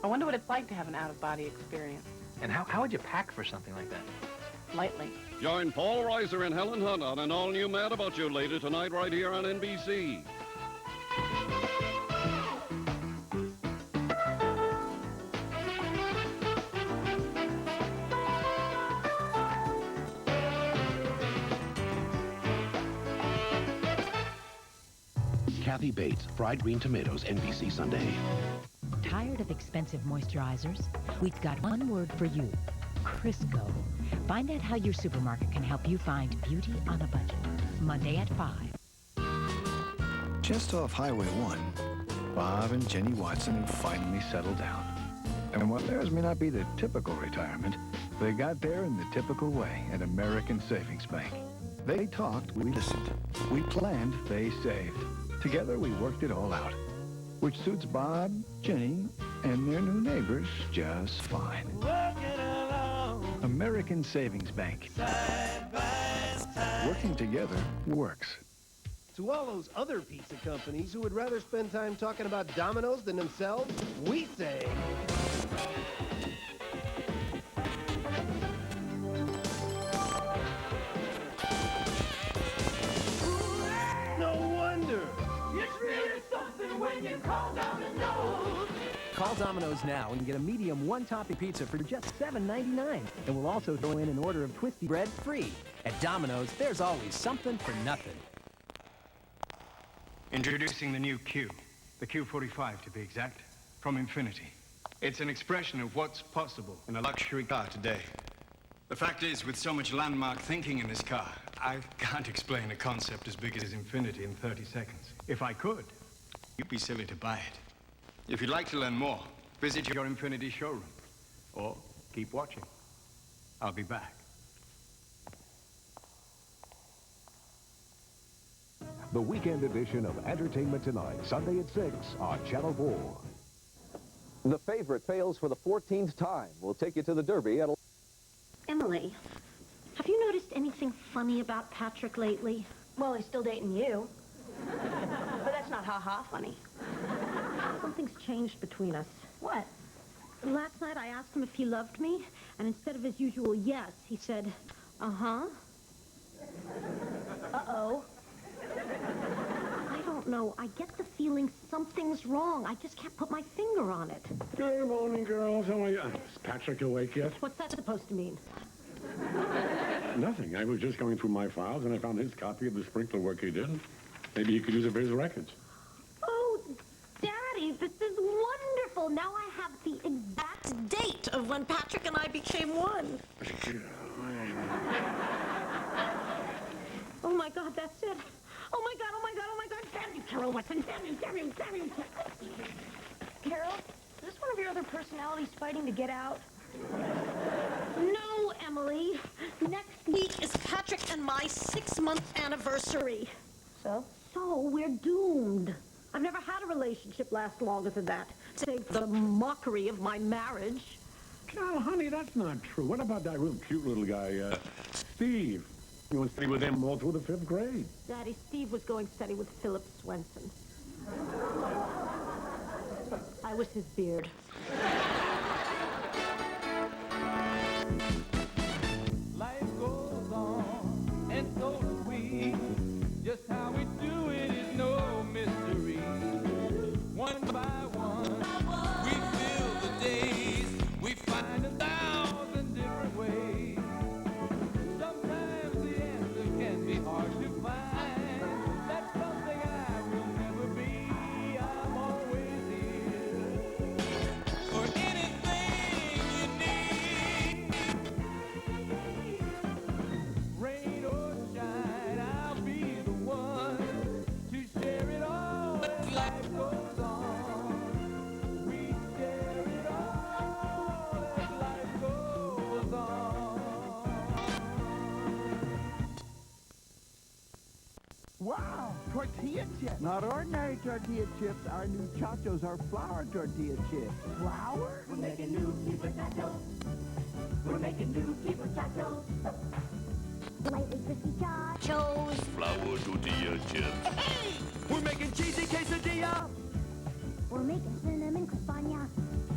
I wonder what it's like to have an out-of-body experience. And how would you pack for something like that? Lightly. Join Paul Reiser and Helen Hunt on an all-new Mad About You later tonight right here on NBC. Kathy Bates, Fried Green Tomatoes, NBC Sunday. Tired of expensive moisturizers? We've got one word for you. Crisco. Find out how your supermarket can help you find beauty on a budget. Monday at 5. Just off Highway 1, Bob and Jenny Watson have finally settled down. And while theirs may not be the typical retirement, they got there in the typical way at American Savings Bank. They talked, we listened. We planned, they saved. Together, we worked it all out, which suits Bob, Jenny, and their new neighbors just fine. American Savings Bank. Working together works. To all those other pizza companies who would rather spend time talking about Domino's than themselves, we say... No wonder! It's really something when you call Domino's! Call Domino's now and get a medium one-topping pizza for just $7.99. And we'll also throw in an order of twisty bread free. At Domino's, there's always something for nothing. Introducing the new Q, the Q45 to be exact, from Infinity. It's an expression of what's possible in a luxury car today. The fact is, with so much landmark thinking in this car, I can't explain a concept as big as Infinity in 30 seconds. If I could, you'd be silly to buy it. If you'd like to learn more, visit your Infinity showroom. Or keep watching. I'll be back. The weekend edition of Entertainment Tonight, Sunday at 6 on Channel 4. The favorite fails for the 14th time. We'll take you to the Derby at... Emily, have you noticed anything funny about Patrick lately? Well, he's still dating you. But that's not ha-ha funny. Something's changed between us. What? Last night I asked him if he loved me, and instead of his usual yes, he said, uh-huh. Uh-oh. I don't know. I get the feeling something's wrong. I just can't put my finger on it. Good morning, girls. How are you? Is Patrick awake yet? What's that supposed to mean? Nothing. I was just going through my files, and I found his copy of the sprinkler work he did. Maybe he could use it for his records. Oh, Daddy, this is wonderful. Now I have the exact date of when Patrick and I became one. Oh, my God, that's it. Oh, my God, oh, my God, oh, my God. Damn you, Carol Watson. Damn you, damn you, damn you. Carol, is this one of your other personalities fighting to get out? No, Emily. Next week is Patrick and my 6-month anniversary. So? So, we're doomed. I've never had a relationship last longer than that, save for the mockery of my marriage. Carol, honey, that's not true. What about that real cute little guy, Steve? You went steady with him all through the 5th grade. Daddy, Steve was going steady with Philip Swenson. I was his beard. Life goes on, and so do we. Just how we do it is no mystery. One by one, we fill the days. We find 1,000 different ways. Sometimes the answer can be hard to find. That's something I will never be. I'm always here for anything you need. Rain or shine, I'll be the one to share it all as life goes on. We share it all as life goes on. Wow, tortilla chips. Not ordinary tortilla chips. Our new Chachos are flour tortilla chips. Flour? We're making new people tacos. We're making new people tacos. Lightly crispy Chachos. Flour tortilla chips. Hey! We're making cheesy quesadilla. We're making cinnamon crispaña.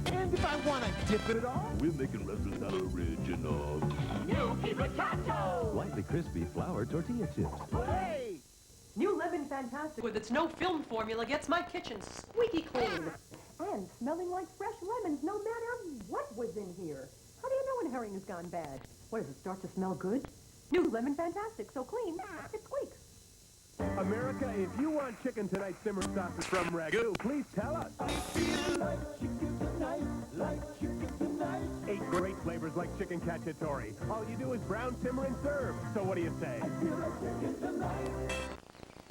And If I want to dip it at all. We're making restaurants that are original. New Key Muchacho! Lightly crispy flour tortilla chips. Hey! New Lemon Fantastic with its no film formula gets my kitchen squeaky clean. And smelling like fresh lemons no matter what was in here. How do you know when herring has gone bad? What, does it start to smell good? New Lemon Fantastic, so clean, it squeaks. America, if you want chicken tonight simmer sauces from Ragu, please tell us. I feel like chicken tonight, like chicken tonight. 8 great flavors like chicken cacciatore. All you do is brown, simmer, and serve. So what do you say? I feel like chicken tonight.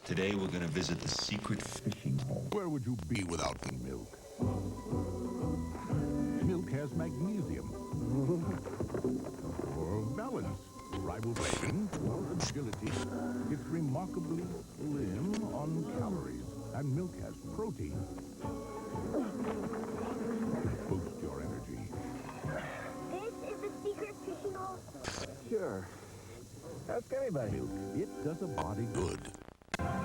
Today we're going to visit the secret fishing hole. Where would you be without the milk? Milk has magnesium. For balance, riboflavin, for agility. It's remarkably slim on calories. And milk has protein. To boost your energy. This is the secret fishing hole? Sure. Ask anybody. Milk. It does a body good.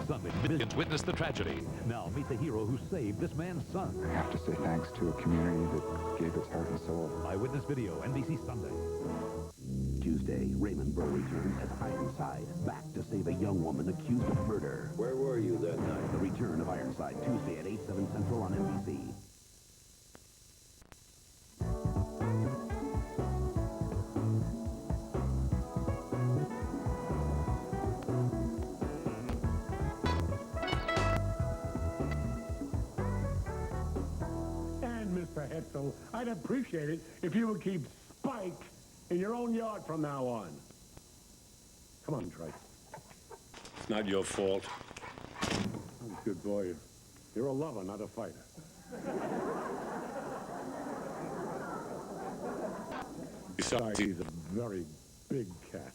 Sunday, millions witnessed the tragedy. Now meet the hero who saved this man's son. I have to say thanks to a community that gave its heart and soul. Eyewitness video, NBC Sunday. Tuesday, Raymond Burr returns as Ironside, back to save a young woman accused of murder. Where were you that night? The return of Ironside, Tuesday at 8, 7 Central on NBC. And, Mr. Hetzel, I'd appreciate it if you would keep Spike in your own yard from now on. Come on, Trey. It's not your fault. Oh, good boy. You're a lover, not a fighter. Besides, he's a very big cat.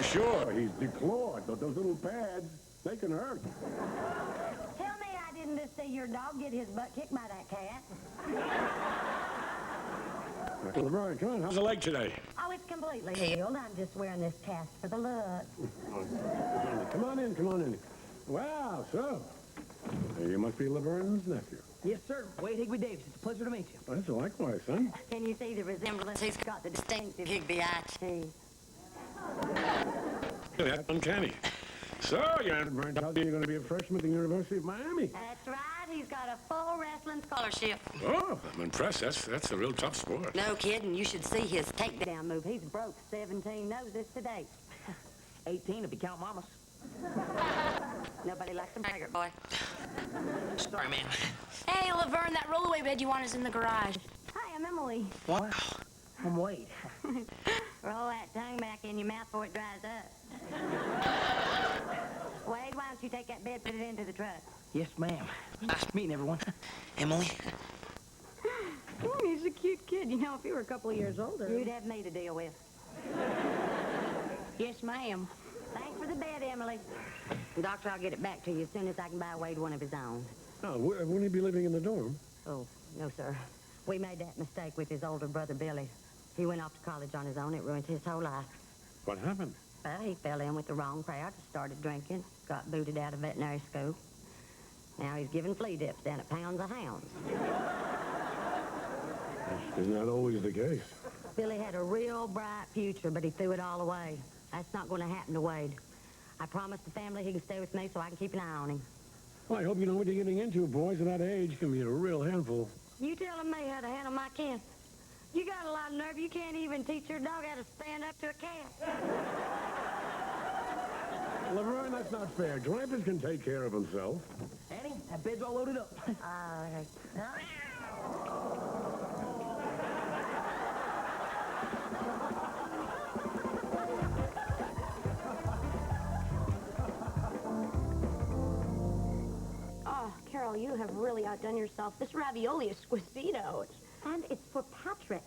Sure, he's deplored, but those little pads, they can hurt. Tell me I didn't just see your dog get his butt kicked by that cat. LeBron, come on, how's the leg today? Oh, it's completely healed. I'm just wearing this cast for the look. Come on in, come on in. Wow, so, you must be Lavern's nephew. Yes, sir. Wade Higby Davis. It's a pleasure to meet you. Well, that's likewise, son. Can you see the resemblance? He's got the distinctive Higby eye teeth. That's uncanny. So, you're going to be a freshman at the University of Miami. That's right. He's got a full wrestling scholarship. Oh, I'm impressed. That's a real tough sport. No kidding. You should see his takedown move. He's broke 17 noses to date. 18 if you count mamas. Nobody likes a braggart boy. Sorry, ma'am. Hey, Laverne, that rollaway bed you want is in the garage. Hi, I'm Emily. Wow. I'm Wade. Roll that tongue back in your mouth before it dries up. Wade, why don't you take that bed, put it into the truck? Yes, ma'am. Nice meeting everyone. Emily. He's a cute kid. You know, if you were a couple of years older, you'd have me to deal with. Yes, ma'am. Thanks for the bed, Emily. Doctor, I'll get it back to you as soon as I can buy Wade one of his own. Oh, wouldn't he be living in the dorm? Oh, no, sir. We made that mistake with his older brother, Billy. He went off to college on his own. It ruined his whole life. What happened? Well, he fell in with the wrong crowd, started drinking, got booted out of veterinary school. Now he's giving flea dips down at Pounds of Hounds. Isn't that always the case? Billy had a real bright future, but he threw it all away. That's not going to happen to Wade. I promised the family he can stay with me so I can keep an eye on him. Well, I hope you know what you're getting into. Boys of that age can be a real handful. You telling me how to handle my kin? You got a lot of nerve. You can't even teach your dog how to stand up to a cat. Laverne, that's not fair. Glampus can take care of himself. Annie, that bed's all loaded up. Oh, Carol, you have really outdone yourself. This ravioli is squisito. And it's for Patrick.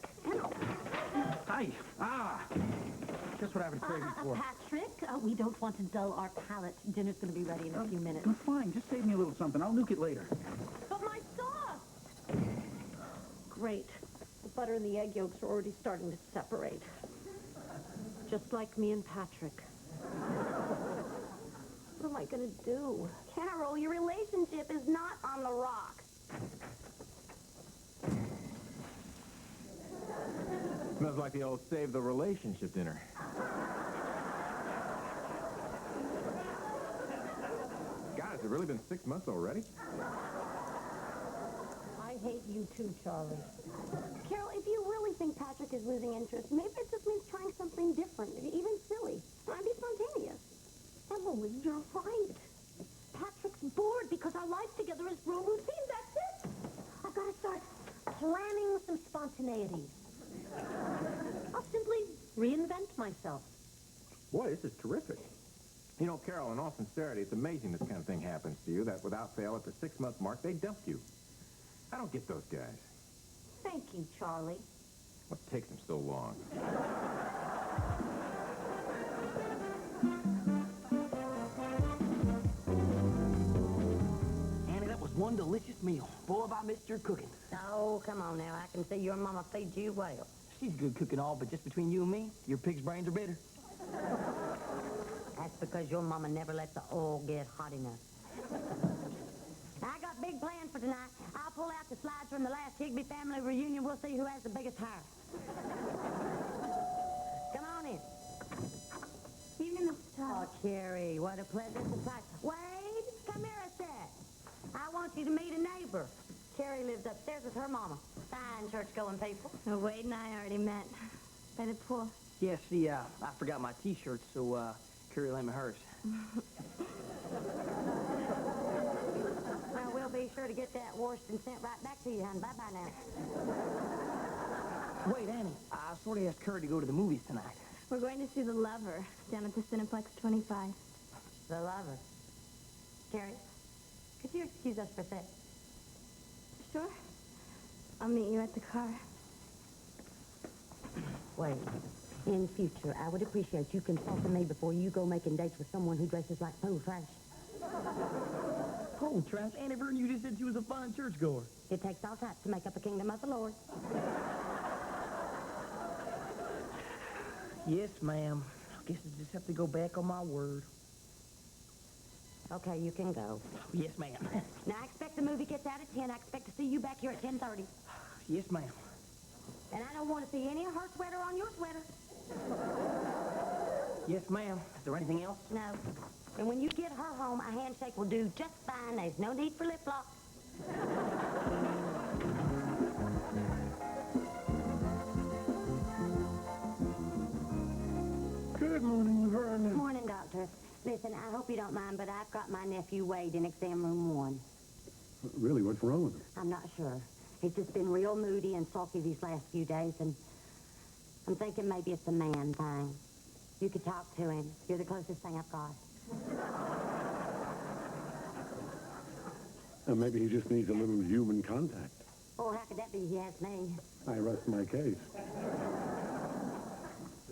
Hi. Just what I've been craving for. Patrick, we don't want to dull our palate. Dinner's going to be ready in a few minutes. Fine. Just save me a little something. I'll nuke it later. But my sauce! Great. The butter and the egg yolks are already starting to separate. Just like me and Patrick. Well, I going to do? Carol, your relationship is not on the rocks. Smells like the old save the relationship dinner. God, has it really been 6 months already? I hate you too, Charlie. Carol, if you really think Patrick is losing interest, maybe it just means trying something different, even silly. I'd be spontaneous. Emily, you're right. Patrick's bored because our life together has grown routine. That's it. I've got to start planning some spontaneity. I'll simply reinvent myself. Boy, this is terrific. You know, Carol, in all sincerity, it's amazing this kind of thing happens to you, that without fail, at the 6-month mark, they dump you. I don't get those guys. Thank you, Charlie. What takes them so long? Annie, that was one delicious meal. Boy, have I missed your cooking. Oh, come on now. I can see your mama feeds you well. She's good cooking all, but just between you and me, your pig's brains are bitter. That's because your mama never let the oil get hot enough. I got big plans for tonight. I'll pull out the slides from the last Higby family reunion. We'll see who has the biggest hair. Come on in. Evening, Mr. Oh, Carrie, what a pleasant surprise. Wade, come here a sec. I want you to meet a neighbor. Carrie lives upstairs with her mama. Fine church-going people. Oh, Wade and I already met by the pool. Yeah, see, I forgot my T-shirt, so, Carrie lent me hers. Well, we'll be sure to get that washed and sent right back to you, hon. Bye-bye now. Wait, Annie, I sort of asked Carrie to go to the movies tonight. We're going to see The Lover down at the Cineplex 25. The Lover. Carrie, could you excuse us for a sec? Sure. I'll meet you at the car. Wait. In future, I would appreciate you consulting me before you go making dates with someone who dresses like pole trash. Pole trash? Annie Vern, you just said she was a fine churchgoer. It takes all types to make up a kingdom of the Lord. Yes, ma'am. I guess I just have to go back on my word. Okay, you can go. Yes, ma'am. Now, I expect the movie gets out at 10. I expect to see you back here at 10:30. Yes, ma'am. And I don't want to see any of her sweater on your sweater. Yes, ma'am. Is there anything else? No. And when you get her home, a handshake will do just fine. There's no need for lip lock. Good morning, Laverne. Morning, Doctor. Listen, I hope you don't mind, but I've got my nephew Wade in exam room 1. Really, what's wrong with him? I'm not sure. He's just been real moody and sulky these last few days, and I'm thinking maybe it's a man thing. You could talk to him. You're the closest thing I've got. Maybe he just needs a little human contact. Oh, how could that be? He has me. I rest my case.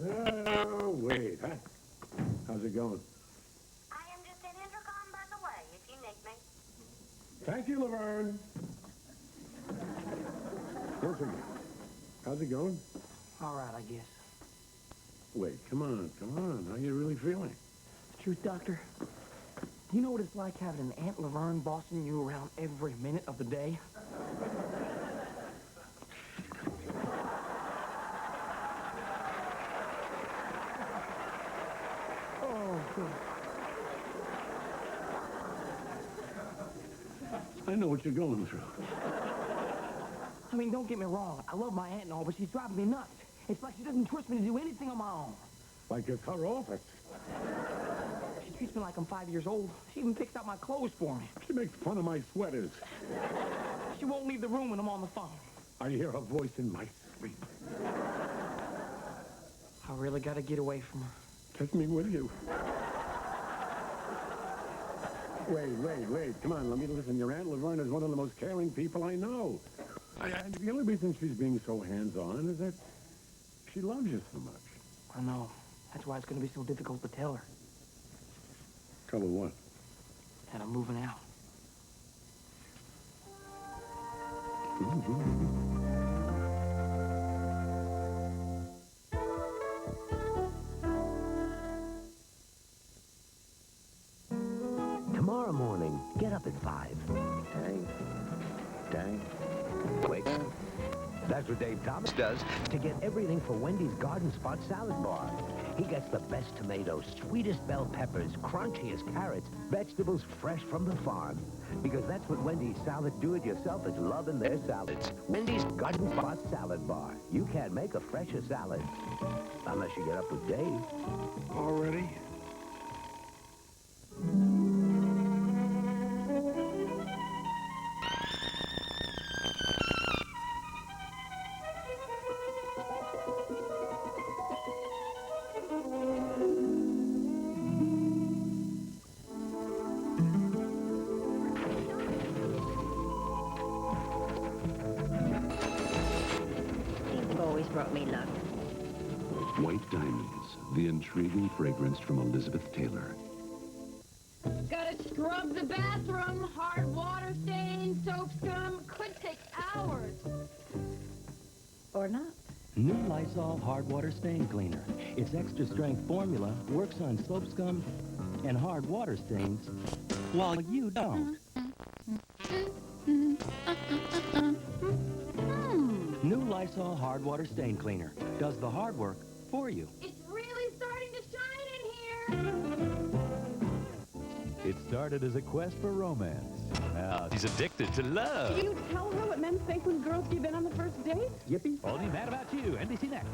Oh, wait. Huh? How's it going? I am just in intercom, by the way, if you need me. Thank you, Laverne. Listen, how's it going? All right, I guess. Wait, come on. How you really feeling? The truth, Doctor, do you know what it's like having an Aunt Laverne bossing you around every minute of the day? Oh, good. I know what you're going through. I mean, don't get me wrong. I love my aunt and all, but she's driving me nuts. It's like she doesn't trust me to do anything on my own. Like it's her office. She treats me like I'm 5 years old. She even picks out my clothes for me. She makes fun of my sweaters. She won't leave the room when I'm on the phone. I hear her voice in my sleep. I really gotta get away from her. Take me with you. Wait. Come on, let me listen. Your Aunt Laverne is one of the most caring people I know. The only reason she's being so hands-on is that she loves you so much. I know. That's why it's gonna be so difficult to tell her. Tell her what? That I'm moving out. at 5. Dang. Wait. That's what Dave Thomas does to get everything for Wendy's Garden Spot Salad Bar. He gets the best tomatoes, sweetest bell peppers, crunchiest carrots, vegetables fresh from the farm. Because that's what Wendy's salad do-it-yourselfers love in their salads. Wendy's Garden Spot Salad Bar. You can't make a fresher salad. Unless you get up with Dave. Already? Brought me luck. White Diamonds, the intriguing fragrance from Elizabeth Taylor. Gotta scrub the bathroom, hard water stain, soap scum, could take hours. Or not. New Lysol Hard Water Stain Cleaner. Its extra strength formula works on soap scum and hard water stains while you don't. New Lysol Hard Water Stain Cleaner does the hard work for you. It's really starting to shine in here. It started as a quest for romance. Now she's addicted to love. Do you tell her what men think when girls give in on the first date? Yippee. Only Mad About You, NBC Next.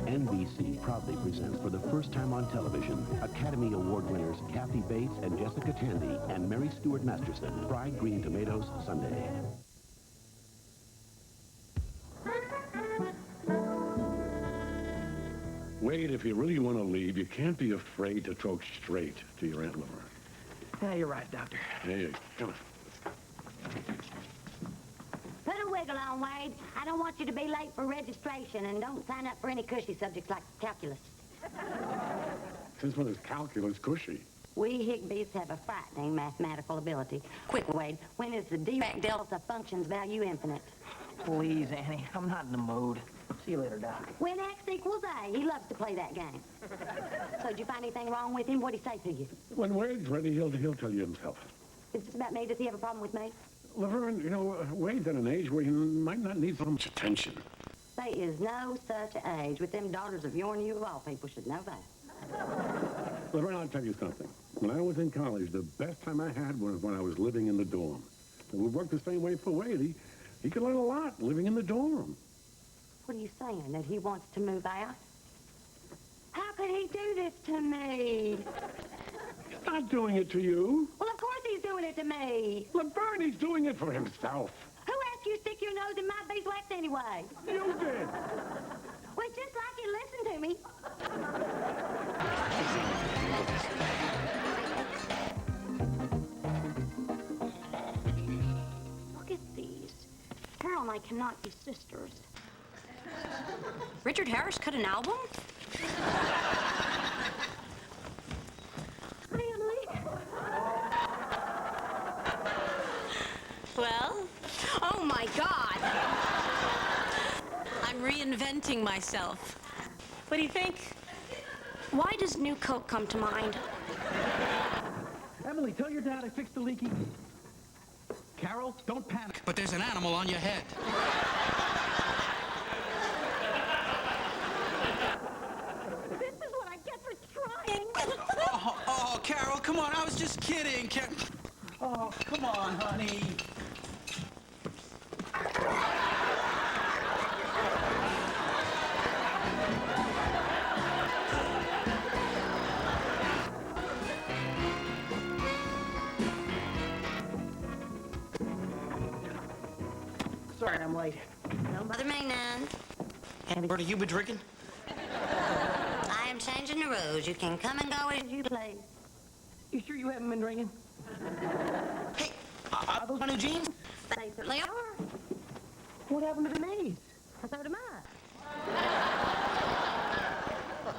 NBC proudly presents for the first time on television Academy Award winners Kathy Bates and Jessica Tandy and Mary Stuart Masterson, Fried Green Tomatoes Sunday. Wade, if you really want to leave, you can't be afraid to talk straight to your Aunt Laverne. Yeah, you're right, Doctor. Hey, come on. Put a wiggle on, Wade. I don't want you to be late for registration, and don't sign up for any cushy subjects like calculus. Since when is calculus cushy? We Higbees have a frightening mathematical ability. Quick, Wade, when is the dirac delta function's value infinite? Please, Annie, I'm not in the mood. See you later, Doc. When X equals A, he loves to play that game. So, did you find anything wrong with him? What'd he say to you? When Wade's ready, he'll tell you himself. Is this about me? Does he have a problem with me? Laverne, you know, Wade's at an age where he might not need so much attention. There is no such age with them daughters of yourn. You of all people should know that. Laverne, I'll tell you something. When I was in college, the best time I had was when I was living in the dorm. It would work the same way for Wade. He could learn a lot living in the dorm. What are you saying, that he wants to move out? How could he do this to me? He's not doing it to you. Well, of course he's doing it to me. Laverne, he's doing it for himself. Who asked you to stick your nose in my beeswax anyway? You did. Well, just like you listen to me. Look at these. Carol and I cannot be sisters. Richard Harris cut an album? Hi, Emily. Well, oh my God! I'm reinventing myself. What do you think? Why does New Coke come to mind? Emily, tell your dad I fixed the leaky. Carol, don't panic. But there's an animal on your head. This is what I get for trying. Oh, Carol, come on. I was just kidding. Oh, come on, honey. Sorry, I'm late. Don't bother me none. What have you been drinking? I am changing the rules. You can come and go as you please. You sure you haven't been drinking? Hey, are those my new jeans? They certainly are. What happened to the knees? So am I.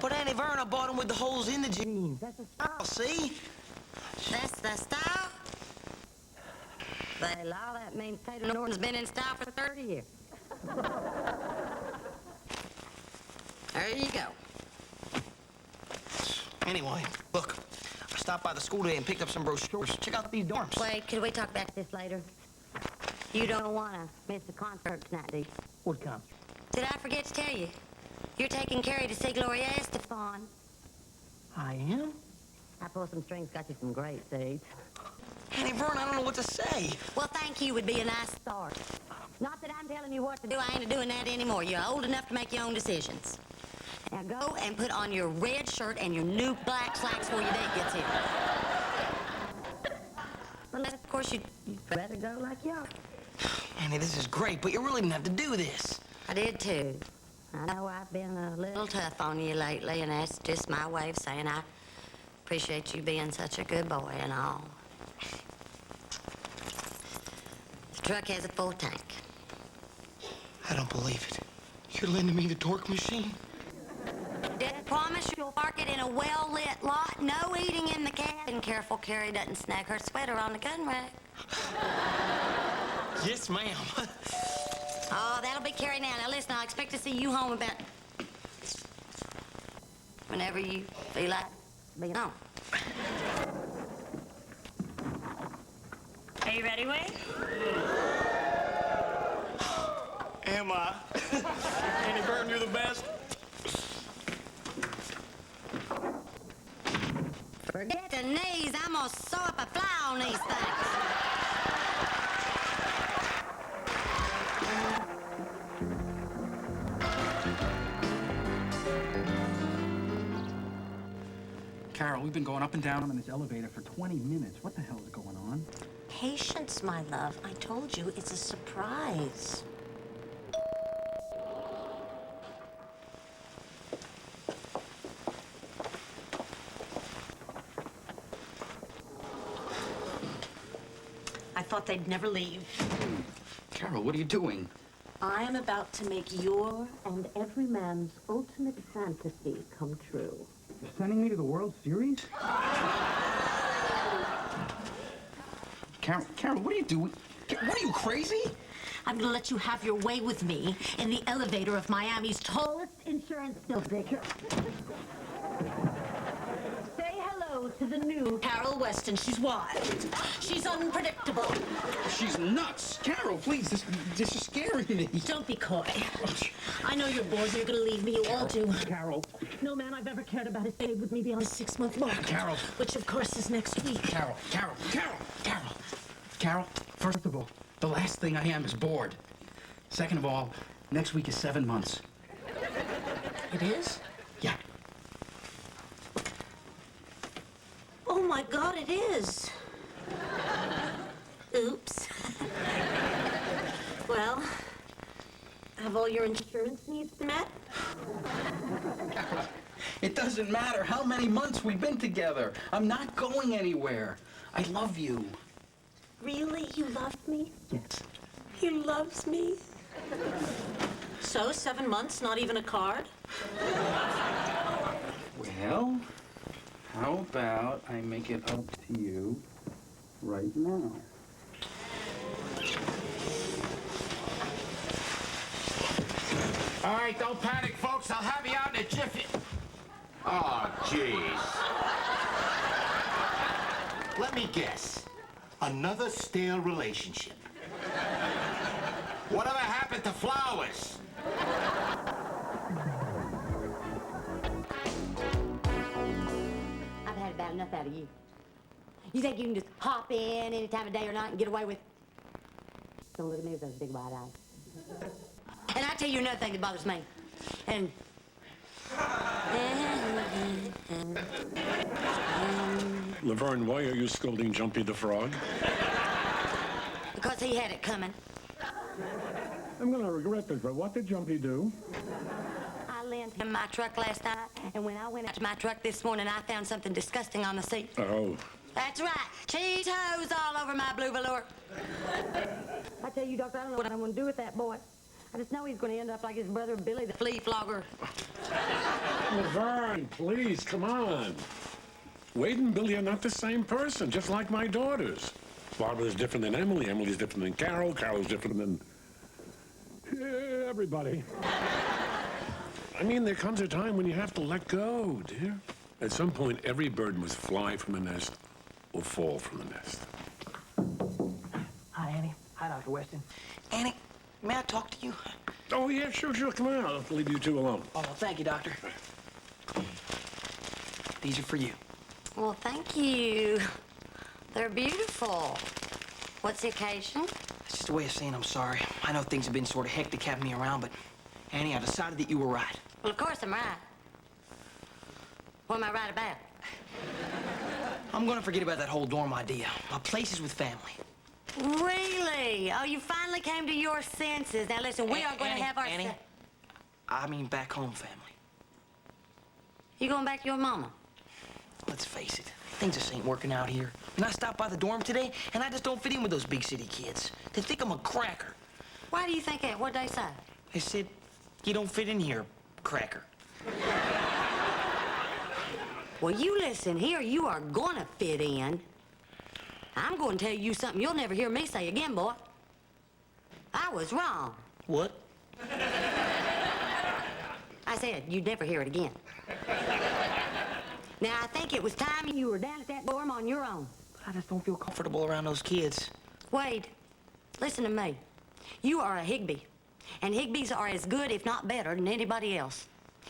But Auntie Verna bought them with the holes in the jeans. That's a Oh, see? That's the style. By law, that means Tater Norton's been in style for 30 years. There you go. Anyway, look, I stopped by the school today and picked up some brochures. Check out these dorms. Wait, could we talk about this later? You don't want to miss the concert tonight, do you? What concert? Did I forget to tell you? You're taking Carrie to see Gloria Estefan. I am? I pulled some strings, got you some great seats. Annie Vern, I don't know what to say. Well, thank you would be a nice start. Not that I'm telling you what to do. I ain't doing that anymore. You're old enough to make your own decisions. Now go and put on your red shirt and your new black slacks before your date gets here. Unless, of course, you'd rather go like you are. Annie, this is great, but you really didn't have to do this. I did, too. I know I've been a little tough on you lately, and that's just my way of saying I appreciate you being such a good boy and all. The truck has a full tank. I don't believe it. You're lending me the torque machine? Did promise you'll park it in a well-lit lot, no eating in the cab, and careful Carrie doesn't snag her sweater on the gun rack. Yes, ma'am. Oh, that'll be Carrie now. Now, listen, I'll expect to see you home about whenever you feel like being home. Are you ready, Wade? Am I? Annie Vern, you're the best. Forget the knees. I'm gonna sew up a fly on these things. Carol, we've been going up and down in this elevator for 20 minutes. What the hell is going on? Patience, my love. I told you it's a surprise. I thought they'd never leave. Carol, what are you doing? I am about to make your and every man's ultimate fantasy come true. You're sending me to the World Series? Carol, what are you doing? What are you, crazy? I'm gonna let you have your way with me in the elevator of Miami's tallest insurance building. Say hello to the new Carol Weston. She's wild. She's unpredictable. She's nuts. Carol, please, this is scaring me. Don't be coy. I know you're bored and you're gonna leave me. You all do. Carol. No man I've ever cared about has stayed with me beyond a 6-month mark. Carol. Which, of course, is next week. Carol, first of all, the last thing I am is bored. Second of all, next week is 7 months. It is? Yeah. Oh, my God, it is. Oops. Well, have all your insurance needs been met? It doesn't matter how many months we've been together. I'm not going anywhere. I love you. Really? You love me? Yes. He loves me? So, 7 months, not even a card? Well, how about I make it up to you right now? All right, don't panic, folks. I'll have you out in a jiffy. Oh, jeez. Let me guess. Another stale relationship. Whatever happened to flowers? I've had about enough out of you. You think you can just hop in any time of day or night and get away with... Don't look at me with those big wide eyes. And I tell you another thing that bothers me. And... Laverne, why are you scolding Jumpy the Frog? Because he had it coming. I'm going to regret this, but what did Jumpy do? I lent him my truck last night, and when I went out to my truck this morning, I found something disgusting on the seat. Oh. That's right. Cheetos all over my blue velour. I tell you, Doctor, I don't know what I'm going to do with that boy. I just know he's going to end up like his brother Billy, the flea flogger. Laverne, please, come on. Wade and Billy are not the same person, just like my daughters. Barbara's different than Emily. Emily's different than Carol. Carol's different than... everybody. I mean, there comes a time when you have to let go, dear. At some point, every bird must fly from the nest or fall from the nest. Hi, Annie. Hi, Dr. Weston. Annie, may I talk to you? Oh, yeah, sure. Come on. I'll leave you two alone. Oh, well, thank you, Doctor. These are for you. Well, thank you. They're beautiful. What's the occasion? It's just a way of saying I'm sorry. I know things have been sort of hectic having me around, but Annie, I decided that you were right. Well, of course I'm right. What am I right about? I'm gonna forget about that whole dorm idea. My place is with family. Really? Oh, you finally came to your senses. Now, listen, we are going to have our... Annie, I mean back home family. You going back to your mama? Let's face it, things just ain't working out here. And I stopped by the dorm today, and I just don't fit in with those big city kids. They think I'm a cracker. Why do you think that? What'd they say? They said, you don't fit in here, cracker. Well, you listen here. You are going to fit in. I'm going to tell you something you'll never hear me say again, boy. I was wrong. What? I said you'd never hear it again. Now, I think it was time you were down at that dorm on your own. I just don't feel comfortable around those kids. Wade, listen to me. You are a Higbee, and Higbees are as good, if not better, than anybody else.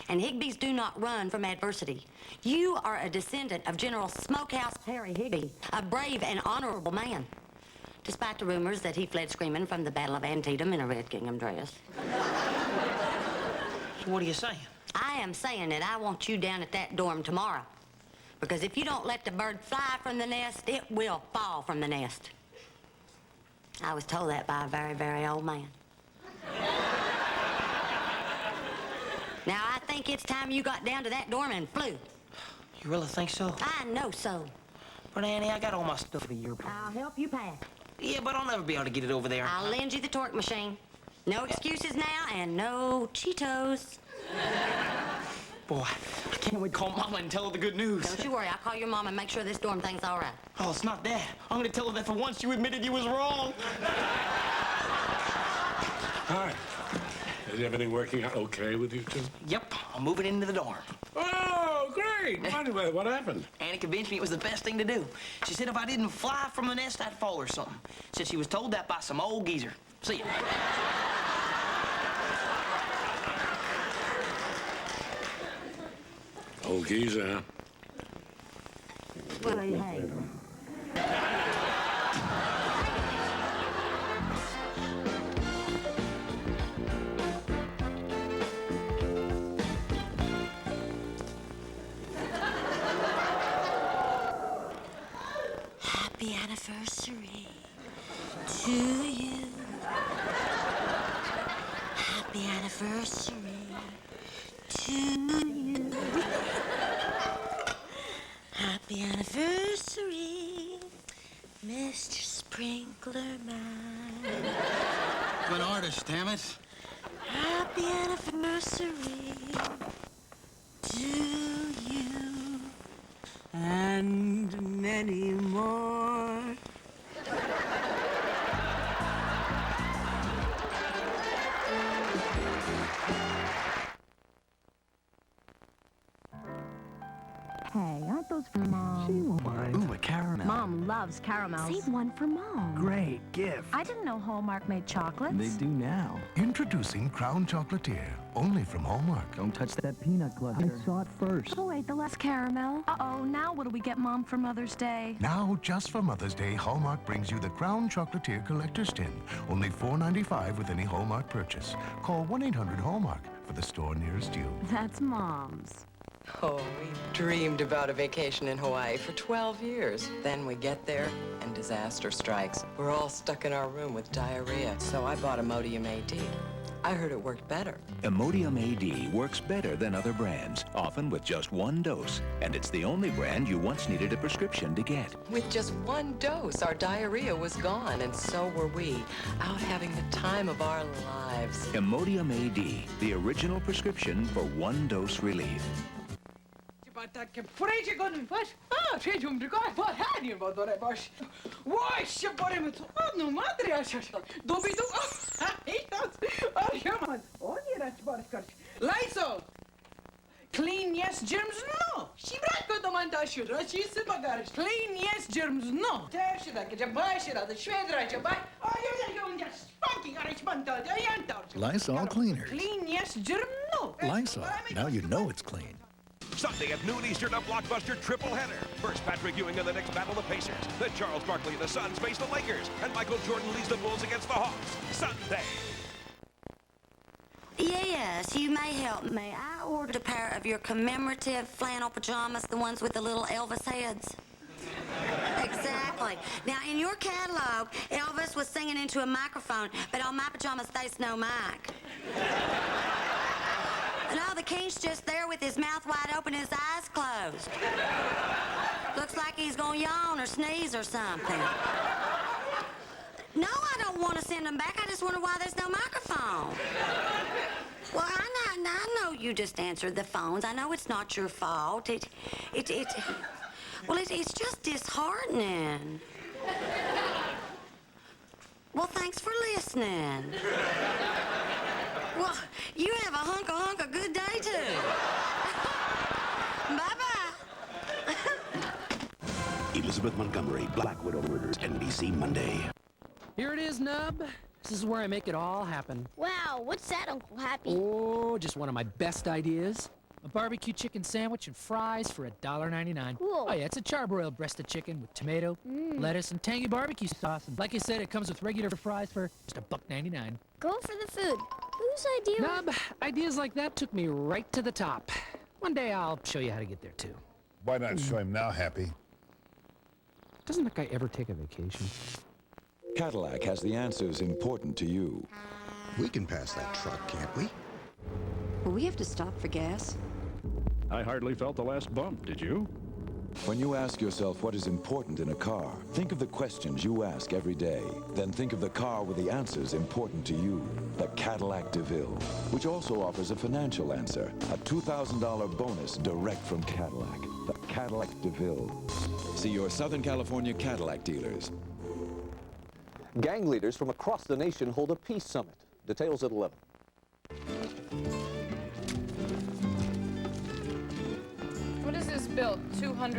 And Higbees do not run from adversity. You are a descendant of General Smokehouse Harry Higbee, a brave and honorable man, despite the rumors that he fled screaming from the Battle of Antietam in a red gingham dress. So what are you saying? I am saying that I want you down at that dorm tomorrow. Because if you don't let the bird fly from the nest, it will fall from the nest. I was told that by a very, very old man. Now, I think it's time you got down to that dorm and flew. You really think so? I know so. But, Annie, I got all my stuff for the year. I'll help you pack. Yeah, but I'll never be able to get it over there. I'll lend you the torque machine. No excuses now, and no Cheetos. Boy, I can't wait to call Mama and tell her the good news. Don't you worry. I'll call your mom and make sure this dorm thing's all right. Oh, it's not that. I'm going to tell her that for once you admitted you was wrong. Hi. Is everything working out okay with you two? Yep, I'm moving into the dorm. Oh, great. What happened? Annie convinced me it was the best thing to do. She said if I didn't fly from the nest, I'd fall or something. Said she was told that by some old geezer. See ya. Old geezer, huh? Well, hey. Happy anniversary to you. Happy anniversary to you. Happy anniversary, Mr. Sprinkler Man. I'm an artist, damn it. Happy anniversary to you and many more. Hey, aren't those for Mom? She won't mind. Ooh, a caramel. Mom loves caramels. Save one for Mom. Great gift. I didn't know Hallmark made chocolates. They do now. Introducing Crown Chocolatier, only from Hallmark. Don't touch that peanut cluster. I saw it first. Oh, wait, the last caramel. Uh-oh, now what do we get Mom for Mother's Day? Now, just for Mother's Day, Hallmark brings you the Crown Chocolatier Collector's Tin. Only $4.95 with any Hallmark purchase. Call 1-800-HALLMARK for the store nearest you. That's Mom's. Oh, we dreamed about a vacation in Hawaii for 12 years. Then we get there, and disaster strikes. We're all stuck in our room with diarrhea, so I bought Imodium AD. I heard it worked better. Imodium AD works better than other brands, often with just one dose. And it's the only brand you once needed a prescription to get. With just one dose, our diarrhea was gone, and so were we, out having the time of our lives. Imodium AD, the original prescription for one-dose relief. Lysol! Clean, yes, germs, no. She brought Taşı raşisi bagarış. Clean yes germs no. Taşı da gece başı da şvedra bay. Ay yonca spanking arachmanta da yantar. Lysol cleaners. Clean yes germ no. Lysol. Now you know it's clean. Sunday at noon Eastern, a blockbuster triple-header. First, Patrick Ewing in the Knicks battle the Pacers. Then Charles Barkley and the Suns face the Lakers. And Michael Jordan leads the Bulls against the Hawks. Sunday. Yes, you may help me. I ordered a pair of your commemorative flannel pajamas, the ones with the little Elvis heads. Exactly. Now, in your catalog, Elvis was singing into a microphone, but on my pajamas, there's no mic. No, the king's just there with his mouth wide open and his eyes closed. Looks like he's gonna yawn or sneeze or something. No, I don't want to send him back. I just wonder why there's no microphone. Well, I know you just answered the phones. I know it's not your fault. It's just disheartening. Well, thanks for listening. Well, you have a good day, too. Bye-bye. Elizabeth Montgomery, Black Widow Murders, NBC Monday. Here it is, Nub. This is where I make it all happen. Wow, what's that, Uncle Happy? Oh, just one of my best ideas. A barbecue chicken sandwich and fries for $1.99. Cool. Oh, yeah, it's a charbroiled breasted chicken with tomato, lettuce, and tangy barbecue sauce. And like I said, it comes with regular fries for just $1.99. Go for the food. Whose idea? Nub, ideas like that took me right to the top. One day I'll show you how to get there, too. Why not show him now, Happy? Doesn't that guy ever take a vacation? Cadillac has the answers important to you. We can pass that truck, can't we? Will we have to stop for gas? I hardly felt the last bump, did you? When you ask yourself what is important in a car, think of the questions you ask every day. Then think of the car with the answers important to you. The Cadillac DeVille, which also offers a financial answer. A $2,000 bonus direct from Cadillac. The Cadillac DeVille. See your Southern California Cadillac dealers. Gang leaders from across the nation hold a peace summit. Details at 11. What is this bill? $200?